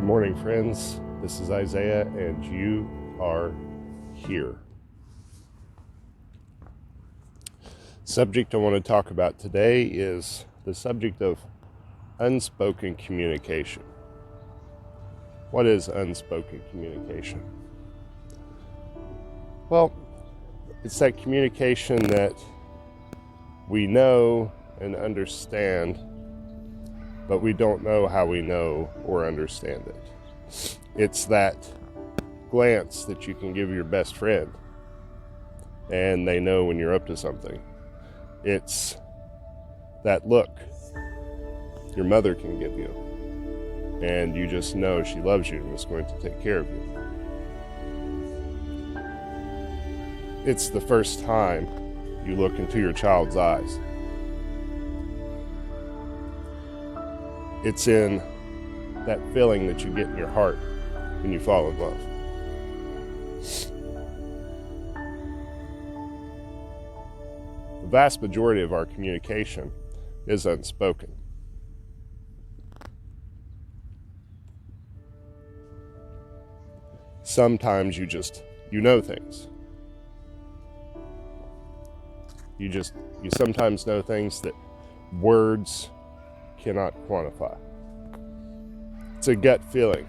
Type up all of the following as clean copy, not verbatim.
Good morning, friends. This is Isaiah, and you are here. Subject I want to talk about today is the subject of unspoken communication. What is unspoken communication? Well, it's that communication that we know and understand, but we don't know how we know or understand it. It's that glance that you can give your best friend and they know when you're up to something. It's that look your mother can give you and you just know she loves you and is going to take care of you. It's the first time you look into your child's eyes. It's in that feeling that you get in your heart when you fall in love. The vast majority of our communication is unspoken. Sometimes you know things. You sometimes know things that words cannot quantify. It's a gut feeling.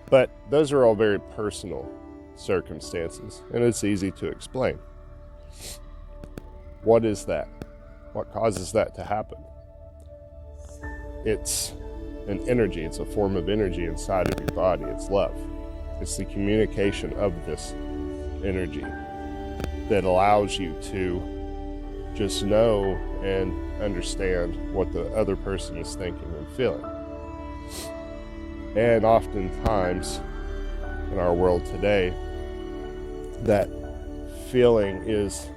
But those are all very personal circumstances, and it's easy to explain. What is that? What causes that to happen? It's an energy. It's a form of energy inside of your body. It's love. It's the communication of this energy that allows you to just know and understand what the other person is thinking and feeling. And oftentimes in our world today, that feeling is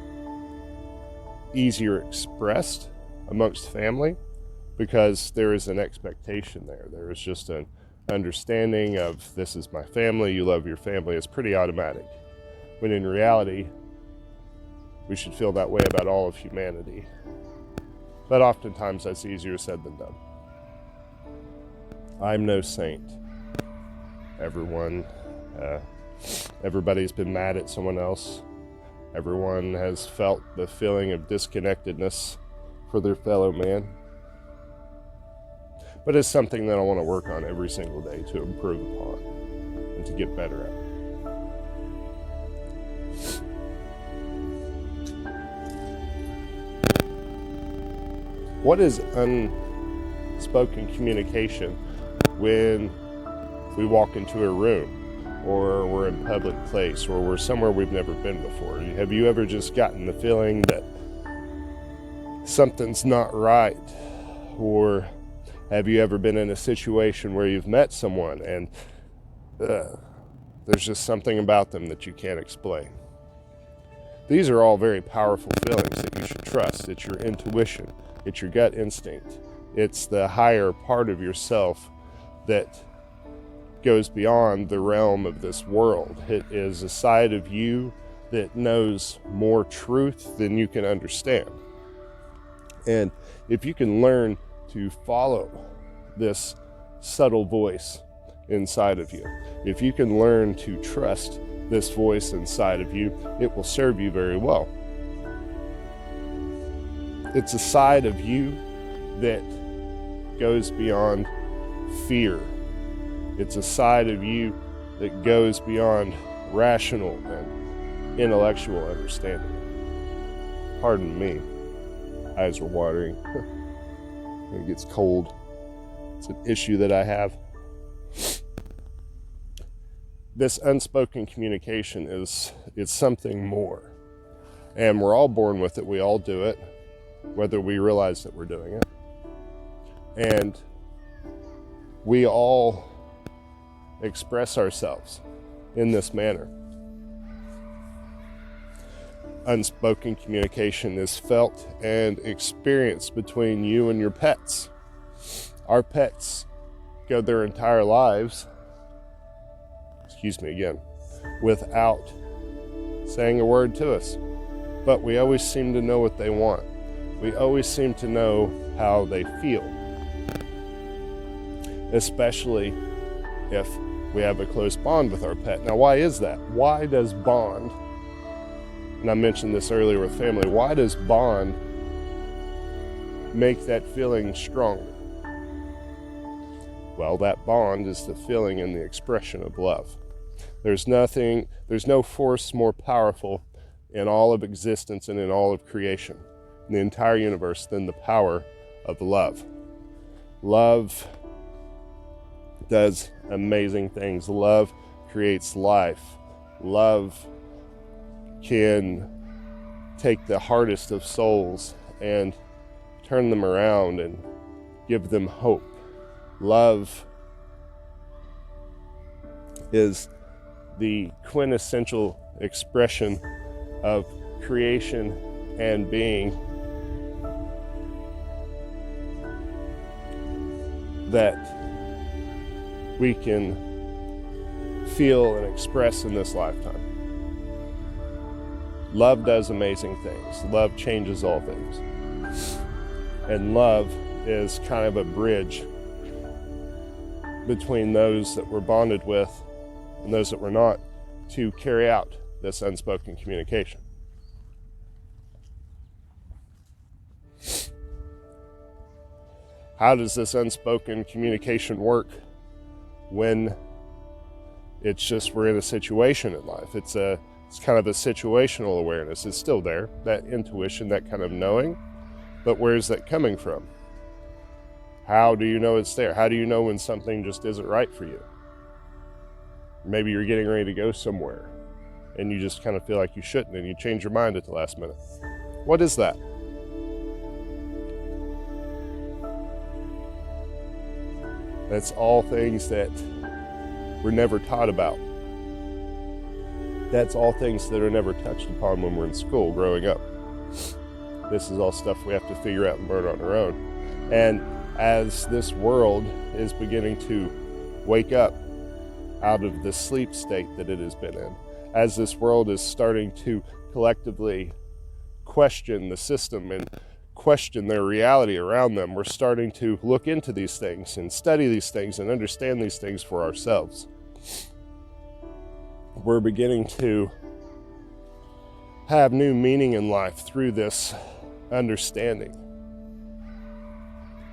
easier expressed amongst family because there is an expectation there. There is just an understanding of, this is my family, you love your family. It's pretty automatic. When in reality, we should feel that way about all of humanity. But oftentimes that's easier said than done. I'm no saint. Everybody's been mad at someone else. Everyone has felt the feeling of disconnectedness for their fellow man. But it's something that I want to work on every single day to improve upon and to get better at. What is unspoken communication when we walk into a room or we're in a public place or we're somewhere we've never been before? Have you ever just gotten the feeling that something's not right? Or have you ever been in a situation where you've met someone and there's just something about them that you can't explain? These are all very powerful feelings that you should trust. It's your intuition. It's your gut instinct. It's the higher part of yourself that goes beyond the realm of this world. It is a side of you that knows more truth than you can understand. And if you can learn to follow this subtle voice inside of you, if you can learn to trust this voice inside of you, it will serve you very well. It's a side of you that goes beyond fear. It's a side of you that goes beyond rational and intellectual understanding. Pardon me, eyes are watering. It gets cold. It's an issue that I have. This unspoken communication is something more. And we're all born with it. We all do it, whether we realize that we're doing it. And we all express ourselves in this manner. Unspoken communication is felt and experienced between you and your pets. Our pets go their entire lives, without saying a word to us. But we always seem to know what they want. We always seem to know how they feel. especially if we have a close bond with our pet. Now, why is that? Why does bond, and I mentioned this earlier with family, why does bond make that feeling stronger? Well, that bond is the feeling and the expression of love. There's no force more powerful in all of existence and in all of creation, in the entire universe, than the power of love. Love does amazing things. Love creates life. Love can take the hardest of souls and turn them around and give them hope. Love is the quintessential expression of creation and being that we can feel and express in this lifetime. Love does amazing things. Love changes all things. And love is kind of a bridge between those that we're bonded with and those that we're not, to carry out this unspoken communication. How does this unspoken communication work when it's just we're in a situation in life? It's kind of a situational awareness. It's still there, that intuition, that kind of knowing, but where's that coming from? How do you know it's there? How do you know when something just isn't right for you? Maybe you're getting ready to go somewhere and you just kind of feel like you shouldn't, and you change your mind at the last minute. What is that? That's all things that we're never taught about. That's all things that are never touched upon when we're in school growing up. This is all stuff we have to figure out and learn on our own. And as this world is beginning to wake up out of the sleep state that it has been in, as this world is starting to collectively question the system and question their reality around them, we're starting to look into these things and study these things and understand these things for ourselves. We're beginning to have new meaning in life through this understanding.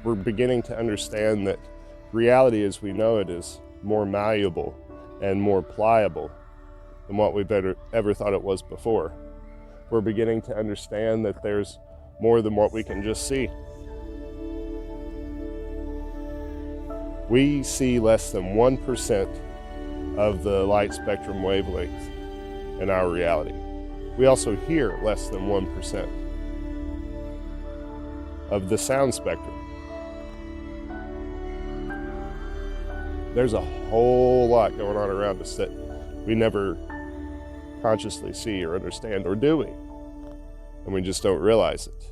We're beginning to understand that reality as we know it is more malleable and more pliable than what we've ever thought it was before. We're beginning to understand that there's more than what we can just see. We see less than 1% of the light spectrum wavelength in our reality. We also hear less than 1% of the sound spectrum. There's a whole lot going on around us that we never consciously see or understand, or do we? And we just don't realize it.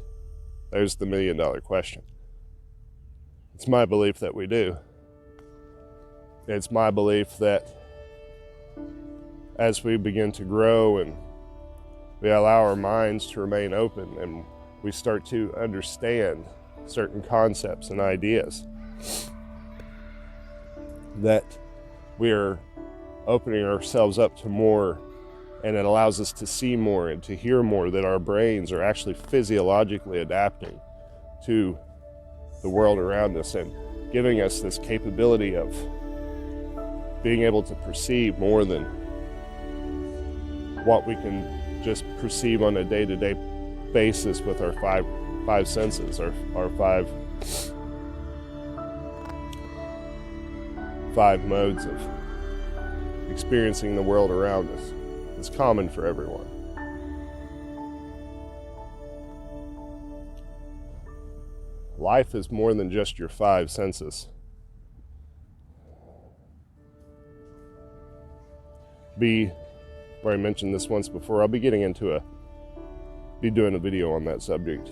There's the $1 million question. It's my belief that we do. It's my belief that as we begin to grow and we allow our minds to remain open and we start to understand certain concepts and ideas, that we're opening ourselves up to more, and it allows us to see more and to hear more, that our brains are actually physiologically adapting to the world around us and giving us this capability of being able to perceive more than what we can just perceive on a day-to-day basis with our five senses, our five modes of experiencing the world around us. It's common for everyone. Life is more than just your 5 senses. Where I mentioned this once before, I'll be doing a video on that subject,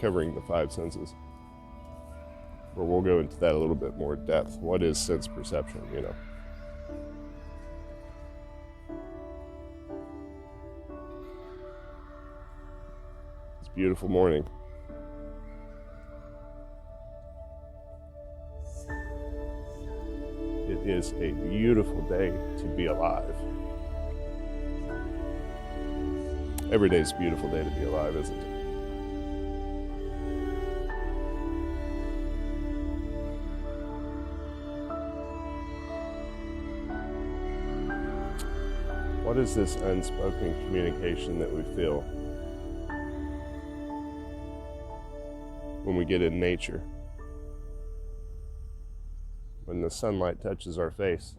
covering the 5 senses, where we'll go into that a little bit more depth. What is sense perception, It's a beautiful morning. is a beautiful day to be alive. Every day is a beautiful day to be alive, isn't it? What is this unspoken communication that we feel when we get in nature? When the sunlight touches our face?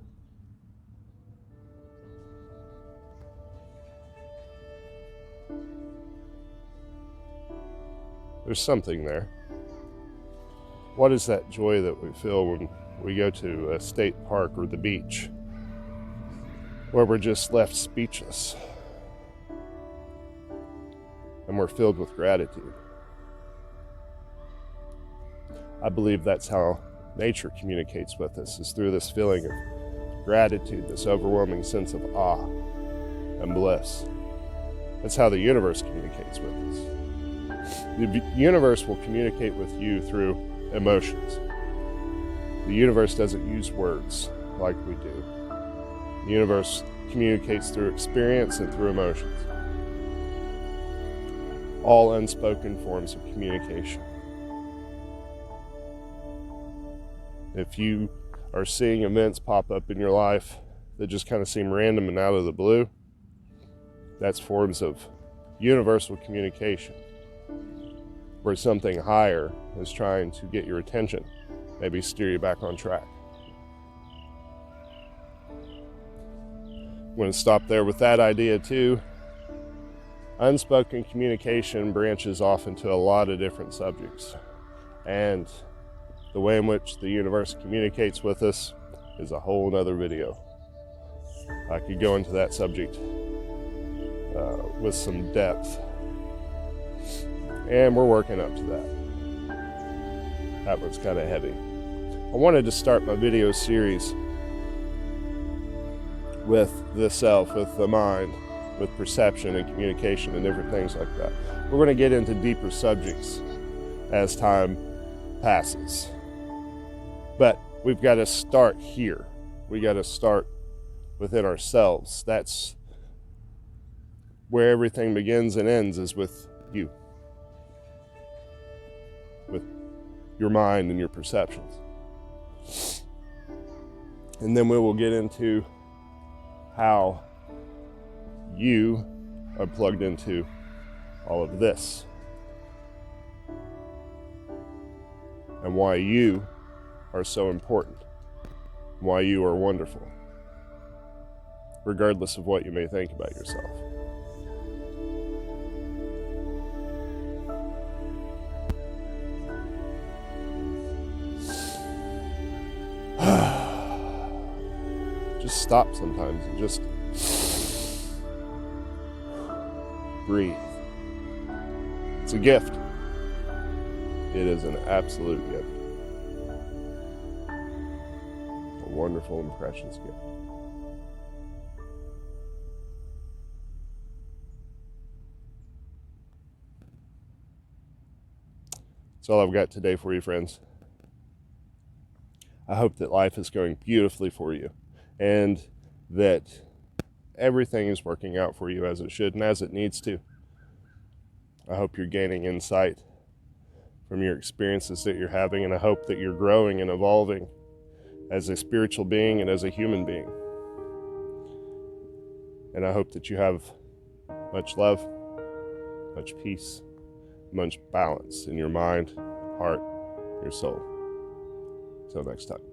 There's something there. What is that joy that we feel when we go to a state park or the beach, where we're just left speechless and we're filled with gratitude? I believe that's how nature communicates with us, is through this feeling of gratitude, this overwhelming sense of awe and bliss. That's how the universe communicates with us. The universe will communicate with you through emotions. The universe doesn't use words like we do. The universe communicates through experience and through emotions. All unspoken forms of communication. If you are seeing events pop up in your life that just kind of seem random and out of the blue, that's forms of universal communication, where something higher is trying to get your attention, maybe steer you back on track. I'm going to stop there with that idea too. Unspoken communication branches off into a lot of different subjects, and the way in which the universe communicates with us is a whole nother video. I could go into that subject with some depth, and we're working up to that. That one's kind of heavy. I wanted to start my video series with the self, with the mind, with perception and communication and different things like that. We're going to get into deeper subjects as time passes. But we've got to start here. We got to start within ourselves. That's where everything begins and ends, is with you, with your mind and your perceptions. And then we will get into how you are plugged into all of this, and why you are so important, why you are wonderful, regardless of what you may think about yourself. Just stop sometimes and just breathe. It's a gift. It is an absolute gift. A wonderful and precious gift. That's all I've got today for you, friends. I hope that life is going beautifully for you, and that everything is working out for you as it should and as it needs to. I hope you're gaining insight from your experiences that you're having, and I hope that you're growing and evolving as a spiritual being and as a human being. And I hope that you have much love, much peace, much balance in your mind, heart, your soul. Until next time.